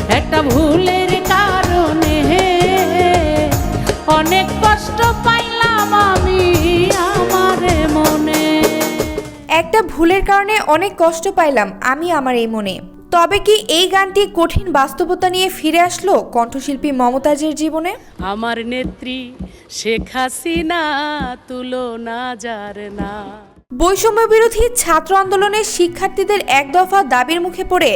একটা ভুলের কারণে অনেক কষ্ট পাইলাম আমি আমার মনে। একটা ভুলের কারণে অনেক কষ্ট পাইলাম আমি আমার এই মনে। তবে কি এই গানটি কঠিন বাস্তবতা নিয়ে ফিরে আসলো কণ্ঠশিল্পী মমতাজের জীবনে? আমার নেত্রী শেখ হাসিনা তুলনা যার না। বৈষম্য বিরোধী ছাত্র আন্দোলনের শিক্ষার্থীদের এক দফা দাবির মুখে পড়ে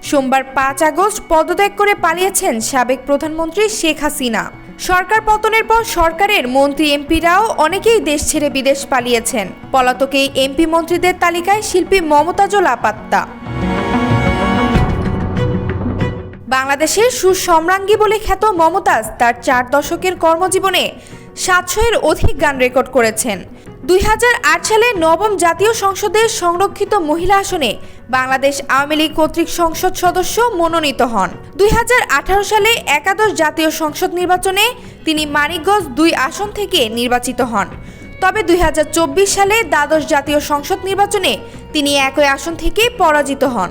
সোমবার ৫ আগস্ট পদত্যাগ করে পালিয়েছেন সাবেক প্রধানমন্ত্রী শেখ হাসিনা। সরকার পতনের পর সরকারের মন্ত্রী এমপিরাও অনেকেই দেশ ছেড়ে বিদেশ পালিয়েছেন। পলাতক এই এমপি মন্ত্রীদের তালিকায় শিল্পী মমতাজও লাপাত্তা। বাংলাদেশের সুসম্রাজ্ঞী বলে খ্যাত মমতাজ তার ৪ দশকের কর্মজীবনে ৭০০-এর অধিক গান রেকর্ড করেছেন। ২০০৮ সালে নবম জাতীয় সংসদের সংরক্ষিত মহিলা আসনে বাংলাদেশ আওয়ামী লীগ কর্তৃক সংসদ সদস্য মনোনীত হন। ২০১৮ সালে একাদশ জাতীয় সংসদ নির্বাচনে তিনি মানিকগঞ্জ ২ আসন থেকে নির্বাচিত হন। তবে ২০২৪ সালে দ্বাদশ জাতীয় সংসদ নির্বাচনে তিনি একই আসন থেকে পরাজিত হন।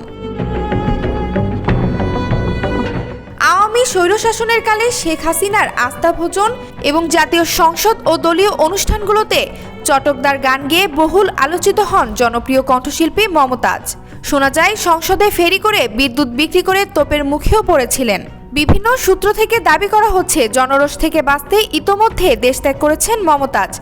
আওয়ামী স্বৈরশাসনের কালে শেখ হাসিনার আস্থাভোজন এবং জাতীয় সংসদ ও দলীয় অনুষ্ঠানগুলোতে চটকদার গান গেয়ে বহুল আলোচিত হন জনপ্রিয় কণ্ঠশিল্পী মমতাজ। শোনা যায় সংসদে ফেরি করে বিদ্যুৎ বিক্রি করে তোপের মুখেও পড়েছিলেন। বিভিন্ন সূত্র থেকে দাবি করা হচ্ছে জনরোষ থেকে বাঁচতে ইতোমধ্যে দেশ ত্যাগ করেছেন মমতাজ।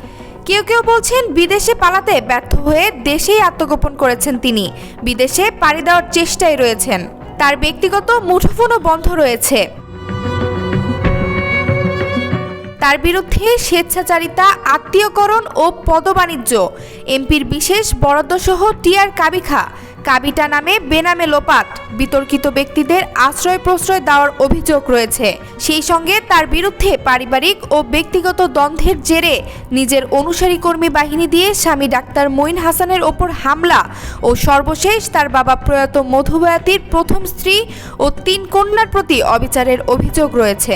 কেউ কেউ বলছেন বিদেশে পালাতে ব্যর্থ হয়ে দেশেই আত্মগোপন করেছেন তিনি, বিদেশে পাড়ি দেওয়ার চেষ্টায় রয়েছেন। তার ব্যক্তিগত মুঠোফোনও বন্ধ রয়েছে। তার বিরুদ্ধে স্বেচ্ছাচারিতা, আত্মীয়করণ ও পদবাণিজ্য, এমপির বিশেষ বরাদ্দসহ টিআর কাবিটা নামে বেনামে লোপাট, বিতর্কিত ব্যক্তিদের আশ্রয় প্রশ্রয় দেওয়ার অভিযোগ রয়েছে। সেই সঙ্গে তার বিরুদ্ধে পারিবারিক ও ব্যক্তিগত দ্বন্দ্বের জেরে নিজের অনুসারী কর্মী বাহিনী দিয়ে স্বামী ডাক্তার মঈন হাসানের ওপর হামলা ও সর্বশেষ তার বাবা প্রয়াত মধু বয়াতির প্রথম স্ত্রী ও ৩ কন্যার প্রতি অবিচারের অভিযোগ রয়েছে।